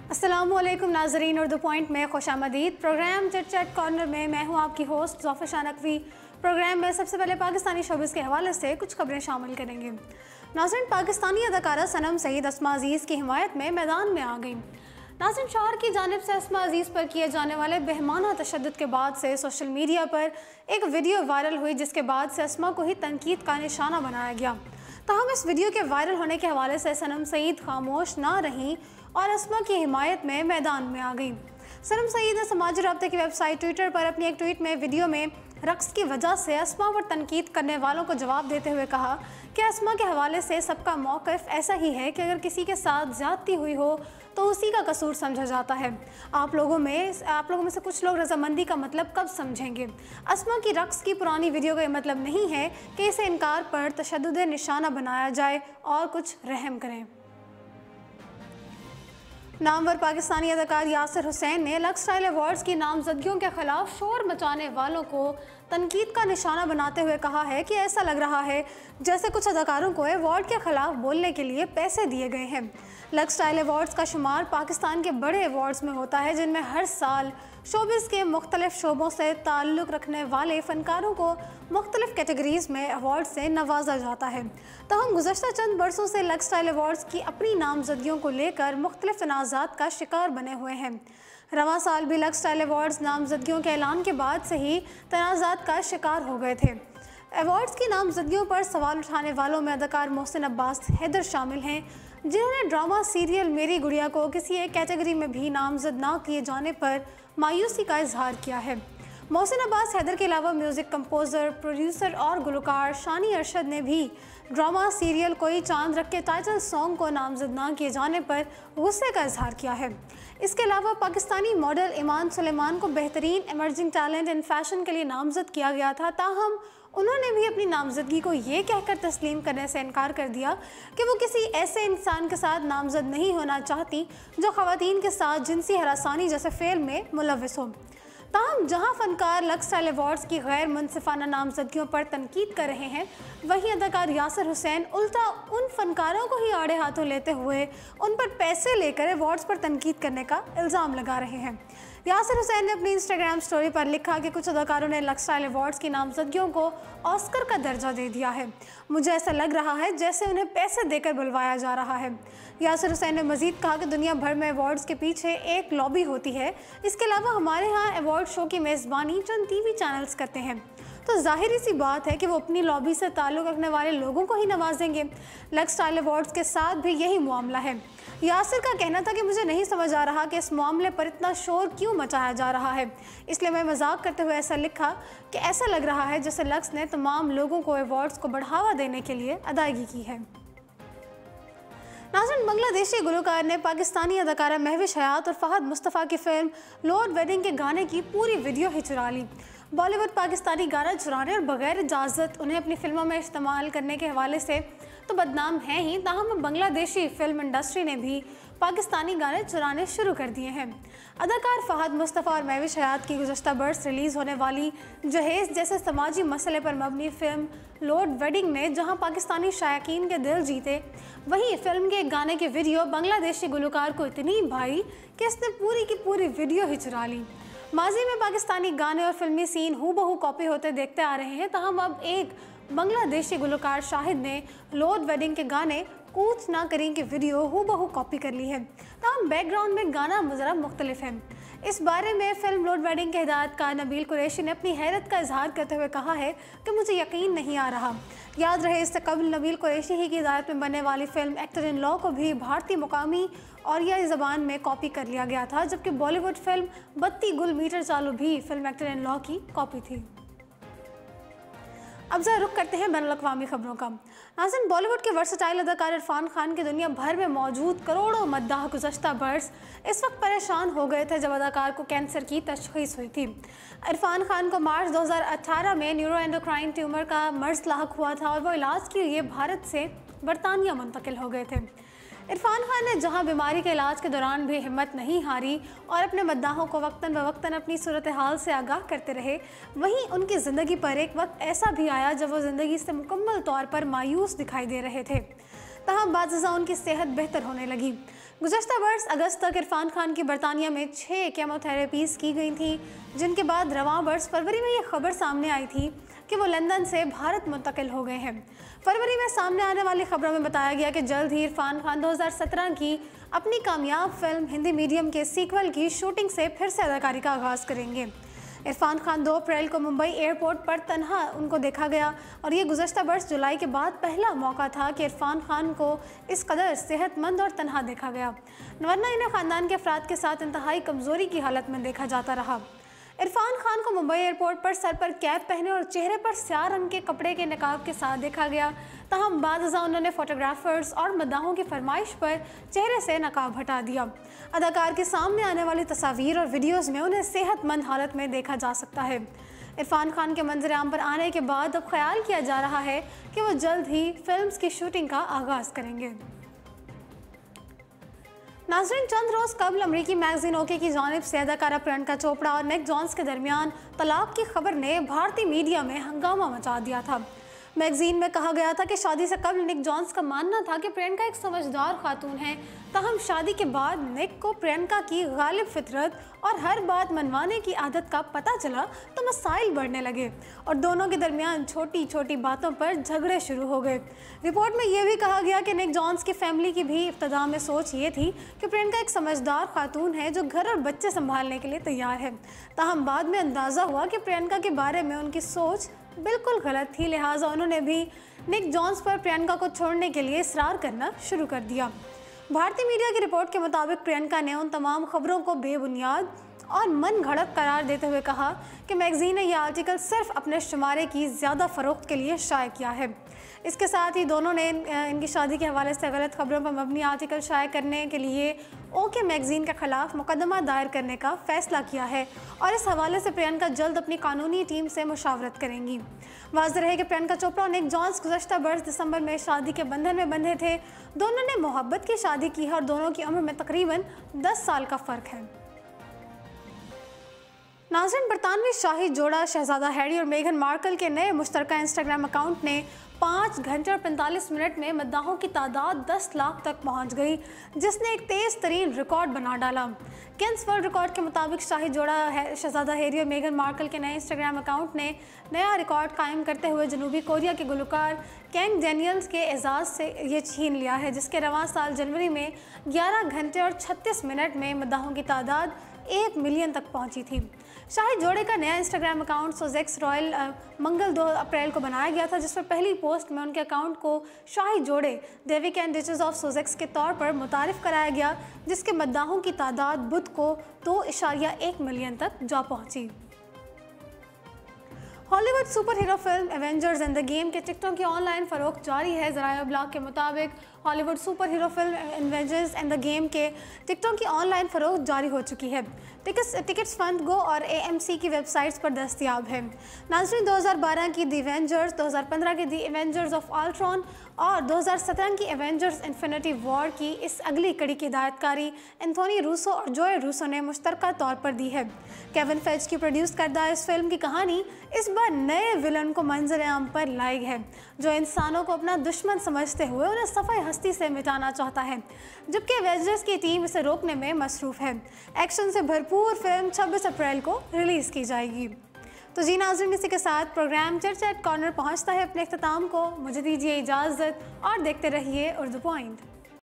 अस्सलामुअलैकुम नाजरीन, उर्दू पॉइंट में खुशामदीद। प्रोग्राम चिट चैट कॉर्नर में मैं हूं आपकी होस्ट ज़ोफ़र नकवी। प्रोग्राम में सबसे पहले पाकिस्तानी शोबिज़ के हवाले से कुछ खबरें शामिल करेंगे। नाज़रीन, पाकिस्तानी अदाकारा सनम सईद अस्मा अज़ीज़ की हिमायत में मैदान में आ गई। नाज़रीन, शौहर की जानिब से अस्मा अज़ीज़ पर किए जाने वाले बेहमाना तशद्दुद के बाद से सोशल मीडिया पर एक वीडियो वायरल हुई, जिसके बाद से अस्मा को ही तनकीद का निशाना बनाया गया। ताहम इस वीडियो के वायरल होने के हवाले से सनम सईद खामोश ना रहीं और अस्मा की हिमायत में मैदान में आ गई। सनम सईद ने समाजी राब्ते की वेबसाइट ट्विटर पर अपनी एक ट्वीट में वीडियो में रक्स की वजह से अस्मा पर तनकीद करने वालों को जवाब देते हुए कहा कि अस्मा के हवाले से सबका मौक़िफ़ ऐसा ही है कि अगर किसी के साथ ज़्यादती हुई हो तो उसी का कसूर समझा जाता है। आप लोगों में से कुछ लोग रजामंदी का मतलब कब समझेंगे। अस्मा की रक्स की पुरानी वीडियो का ये मतलब नहीं है कि इसे इनकार पर तशद्दुद निशाना बनाया जाए और कुछ रहम करें। नामवर पाकिस्तानी अदाकार यासिर हुसैन ने लक्स स्टाइल अवार्ड्स की नामजदगियों के खिलाफ शोर मचाने वालों को तनकीद का निशाना बनाते हुए कहा है कि ऐसा लग रहा है जैसे कुछ अदाकारों को अवार्ड के खिलाफ बोलने के लिए पैसे दिए गए हैं। लक्स स्टाइल अवार्ड्स का शुमार पाकिस्तान के बड़े अवार्ड्स में होता है, जिनमें हर साल शोबिज़ के मुख्तलिफ शोबों से ताल्लुक़ रखने वाले फ़नकारों को मुख्तलिफ कैटेगरीज़ में अवार्ड से नवाजा जाता है। ताहम गुज़श्ता चंद बरसों से लक्स स्टाइल अवार्ड्स की अपनी नामजदगियों को लेकर मुख्तलिफ तनाज़ात का शिकार बने हुए हैं। रवां साल भी लक्स स्टाइल अवार्ड्स नामजदगियों के ऐलान के बाद से ही तनाज़ात का शिकार हो गए थे। अवार्ड्स की नामजदगियों पर सवाल उठाने वालों में अदाकार मोहसिन अब्बास हैदर शामिल हैं, जिन्होंने ड्रामा सीरियल मेरी गुड़िया को किसी एक कैटेगरी में भी नामजद ना किए जाने पर मायूसी का इजहार किया है। मोहसिन अब्बास हैदर के अलावा म्यूज़िक कंपोज़र, प्रोड्यूसर और गुलकार शानी अरशद ने भी ड्रामा सीरियल कोई चांद रख के टाइटल सॉन्ग को नामजद ना किए जाने पर गुस्से का इजहार किया है। इसके अलावा पाकिस्तानी मॉडल ईमान सुलेमान को बेहतरीन एमर्जिंग टैलेंट इन फैशन के लिए नामजद किया गया था, ताहम उन्होंने भी अपनी नामजदगी को ये कहकर तस्लीम करने से इनकार कर दिया कि वो किसी ऐसे इंसान के साथ नामजद नहीं होना चाहती जो ख़वातीन के साथ जिनसी हरासानी जैसे फ़ेल में मुलव्वस हो। ताहम जहां फ़नकार लक्स स्टाइल अवार्ड्स की गैर मुनसिफाना नामजदगियों पर तनकीद कर रहे हैं, वहीं अदाकार यासिर हुसैन उल्टा उन फ़नकारों को ही आड़े हाथों लेते हुए उन पर पैसे लेकर अवार्ड्स पर तनकीद करने का इल्ज़ाम लगा रहे हैं। यासिर हुसैन ने अपनी इंस्टाग्राम स्टोरी पर लिखा कि कुछ अदाकारों ने लक्स स्टाइल अवार्ड्स की नामजदगियों को ऑस्कर का दर्जा दे दिया है। मुझे ऐसा लग रहा है जैसे उन्हें पैसे देकर बुलवाया जा रहा है। यासिर हुसैन ने मज़ीद कहा कि दुनिया भर में अवार्ड्स के पीछे एक लॉबी होती है। इसके अलावा हमारे यहाँ अवार्ड शो की मेज़बानी चंद टीवी चैनल्स करते हैं, तो ज़ाहिर सी बात है कि वो अपनी लॉबी से ताल्लुक़ रखने वाले लोगों को ही नवाजेंगे। लक्स स्टाइल अवार्ड्स के साथ भी यही मामला है। यासिर का कहना था कि मुझे नहीं समझ आ रहा कि इस मामले पर इतना शोर क्यों मचाया जा रहा है, इसलिए मैं मजाक करते हुए ऐसा लिखा कि ऐसा लग रहा है जैसे लक्स ने तमाम लोगों को अवार्ड्स को बढ़ावा देने के लिए अदायगी की है। नाज़रीन, बांग्लादेशी गुलकार ने पाकिस्तानी अदाकारा महविश हयात और फ़हद मुस्तफ़ा की फ़िल्म लॉर्ड वेडिंग के गाने की पूरी वीडियो ही चुरा ली। बॉलीवुड पाकिस्तानी गाना चुराने और बगैर इजाज़त उन्हें अपनी फ़िल्मों में इस्तेमाल करने के हवाले से तो बदनाम है ही, ताहम बांग्लादेशी फ़िल्म इंडस्ट्री ने भी पाकिस्तानी गाने चुराने शुरू कर दिए हैं। अदाकार फ़हद मुस्तफ़ा और महविश हयात की गुज़श्ता बरस रिलीज़ होने वाली जहेज़ जैसे समाजी मसले पर मबनी फ़िल्म लॉर्ड वेडिंग ने जहां पाकिस्तानी शायकीन के दिल जीते, वहीं फ़िल्म के एक गाने की वीडियो बांग्लादेशी गुलकार को इतनी भाई कि इसने पूरी की पूरी वीडियो ही चुरा ली। माजी में पाकिस्तानी गाने और फिल्मी सीन हूबहू कॉपी होते देखते आ रहे हैं, ताहम अब एक बांग्लादेशी गुलकार शाहिद ने लॉर्ड वेडिंग के गाने कूच ना करें की वीडियो हूबहू कॉपी कर ली है, ताहम बैकग्राउंड में गाना ज़रा मुख्तलिफ है। इस बारे में फ़िल्म लॉर्ड वेडिंग के हिदायतकार नबील कुरैशी ने अपनी हैरत का इजहार करते हुए कहा है कि मुझे यकीन नहीं आ रहा। याद रहे, इससे कबल नबील कुरैशी ही की हिदायत में बनने वाली फ़िल्म एक्टर इन लॉ को भी भारतीय मुकामी और या ज़बान में कॉपी कर लिया गया था, जबकि बॉलीवुड फिल्म 32 गुल मीटर चालू भी फ़िल्म एक्टर इन लॉ की कॉपी थी। अब जरा रुख करते हैं बैनुल-अक़वामी खबरों का। नाज़रीन, बॉलीवुड के वर्सटाइल अदाकार इरफान खान के दुनिया भर में मौजूद करोड़ों मद्दाह गुज़श्ता बरस इस वक्त परेशान हो गए थे जब अदाकार को कैंसर की तशख़ीस हुई थी। इरफान खान को मार्च 2018 में न्यूरोएंडोक्राइन ट्यूमर का मर्ज़ लाहक हुआ था और वो इलाज के लिए भारत से बरतानिया मुंतकिल हो गए थे। इरफान खान ने जहां बीमारी के इलाज के दौरान भी हिम्मत नहीं हारी और अपने मद्दाहों को वक्तन बवक्तन अपनी सूरत हाल से आगाह करते रहे, वहीं उनकी ज़िंदगी पर एक वक्त ऐसा भी आया जब वो ज़िंदगी से मुकम्मल तौर पर मायूस दिखाई दे रहे थे। तहम बाज़ उनकी सेहत बेहतर होने लगी। गुज़श्ता बरस अगस्त तक इरफान खान की बरतानिया में 6 केमोथेरेपीज़ की गई थी, जिनके बाद रवां बरस फरवरी में ये खबर सामने आई थी कि वो लंदन से भारत मुंतकिल हो गए हैं। फरवरी में सामने आने वाली खबरों में बताया गया कि जल्द ही इरफान खान 2017 की अपनी कामयाब फिल्म हिंदी मीडियम के सीक्वल की शूटिंग से फिर से अदाकारी का आगाज़ करेंगे। इरफान खान 2 अप्रैल को मुंबई एयरपोर्ट पर तन्हा उनको देखा गया और ये गुज़श्ता बरस जुलाई के बाद पहला मौका था कि इरफान खान को इस कदर सेहतमंद और तन्हा देखा गया, वरना इन्हें ख़ानदान के अफराद के साथ इंतहाई कमज़ोरी की हालत में देखा जाता रहा। इरफान खान को मुंबई एयरपोर्ट पर सर पर कैप पहने और चेहरे पर स्याह रंग के कपड़े के नकाब के साथ देखा गया। तहम बाज़ उन्होंने फोटोग्राफर्स और मद्दाहों की फरमाइश पर चेहरे से नकाब हटा दिया। अदाकार के सामने आने वाली तस्वीर और वीडियोज़ में उन्हें सेहतमंद हालत में देखा जा सकता है। इरफान खान के मंजर आम पर आने के बाद अब ख्याल किया जा रहा है कि वो जल्द ही फिल्म्स की शूटिंग का आगाज़ करेंगे। नाज़रीन, चंद रोज़ कबल अमरीकी मैगजीन ओके की जानिब से अदाकारा प्रियंका चोपड़ा और निक जोन्स के दरमियान तलाक की खबर ने भारतीय मीडिया में हंगामा मचा दिया था। मैगजीन में कहा गया था कि शादी से कबल निक जोन्स का मानना था कि प्रियंका एक समझदार खातून है, तहम शादी के बाद निक को प्रियंका की गालिब फितरत और हर बात मनवाने की आदत का पता चला तो मसाइल बढ़ने लगे और दोनों के दरमियान छोटी छोटी बातों पर झगड़े शुरू हो गए। रिपोर्ट में यह भी कहा गया कि निक जोन्स की फैमिली की भी इब्तदा में सोच ये थी कि प्रियंका एक समझदार खातून है जो घर और बच्चे संभालने के लिए तैयार है, तहम बाद में अंदाज़ा हुआ कि प्रियंका के बारे में उनकी सोच बिल्कुल गलत थी, लिहाजा उन्होंने भी निक जोन्स पर प्रियंका को छोड़ने के लिए इसरार करना शुरू कर दिया। भारतीय मीडिया की रिपोर्ट के मुताबिक प्रियंका ने उन तमाम खबरों को बेबुनियाद और मन घड़त करार देते हुए कहा कि मैगजीन ने यह आर्टिकल सिर्फ अपने शुमारे की ज़्यादा फ़रोख्त के लिए शाये किया है। इसके साथ ही दोनों ने इनकी शादी के हवाले से गलत खबरों पर मबनी आर्टिकल शाये करने के लिए ओके मैगजीन के खिलाफ मुकदमा दायर करने का फैसला किया है और इस हवाले से प्रियंका जल्द अपनी कानूनी टीम से मुशावरत करेंगी। वाज़ेह है कि प्रियंका चोपड़ा और निक जोन्स गुज़श्ता बरस दिसंबर में शादी के बंधन में बंधे थे। दोनों ने मोहब्बत की शादी की है और दोनों की उम्र में तकरीबन 10 साल का फ़र्क है। नाज़रीन, बरतानवी शाही जोड़ा शहजादा हैरी और मेघन मार्कल के नए मुश्तरका इंस्टाग्राम अकाउंट ने 5 घंटे और 45 मिनट में मद्दाहों की तादाद 10 लाख तक पहुंच गई, जिसने एक तेज़ तरीन रिकॉर्ड बना डाला। गिनीज वर्ल्ड रिकॉर्ड के मुताबिक शाही जोड़ा शहजादा हैरी और मेघन मार्कल के नए इंस्टाग्राम अकाउंट ने नया रिकॉर्ड कायम करते हुए जनूबी कोरिया के गुलकार कैंग डेनियल्स के एजाज़ से ये छीन लिया है, जिसके रवां साल जनवरी में 11 घंटे और 36 मिनट में मद्दाहों की तादाद 1 मिलियन तक पहुंची थी। शाही जोड़े का नया इंस्टाग्राम अकाउंट सोजेक्स रॉयल मंगल 2 अप्रैल को बनाया गया था, जिस पर पहली पोस्ट में उनके अकाउंट को शाही जोड़े डेविक एंड डिचेस ऑफ सोजेक्स के तौर पर मुतारिफ कराया गया, जिसके मद्दाहों की तादाद बुध को 2.1 मिलियन तक जा पहुंची। Hollywood super hero film Avengers end the game के टिकटों की ऑनलाइन फ़रोख्त जारी है। ज़राया ब्लॉग के मुताबिक Hollywood super hero film Avengers end the game के टिकटों की ऑनलाइन फ़रोख्त जारी हो चुकी है। टिकट्स फंड गो और AMC की वेबसाइट्स पर दस्तियाब है। नाज़रीन, 2012 की द एवेंजर्स, 2015 की द एवेंजर्स ऑफ अल्ट्रॉन और 2017 की एवेंजर्स इन्फिनिटी वॉर की इस अगली कड़ी की हिदायतकारी एंथोनी रूसो और जोए रूसो ने मुश्तरका तौर पर दी है। केविन फेज की प्रोड्यूस करदा इस फिल्म की कहानी इस बार नए विलन को मंजर आम पर लाई है, जो इंसानों को अपना दुश्मन समझते हुए उन्हें सफ़ाई हस्ती से मिटाना चाहता है, जबकि एवेंजर्स की टीम इसे रोकने में मसरूफ़ है। एक्शन से भरपूर फिल्म 26 अप्रैल को रिलीज़ की जाएगी। तो जी नाज़रीन, इसी के साथ प्रोग्राम चर्चा एट कॉर्नर पहुंचता है अपने इख्तिताम को। मुझे दीजिए इजाज़त और देखते रहिए उर्दू पॉइंट।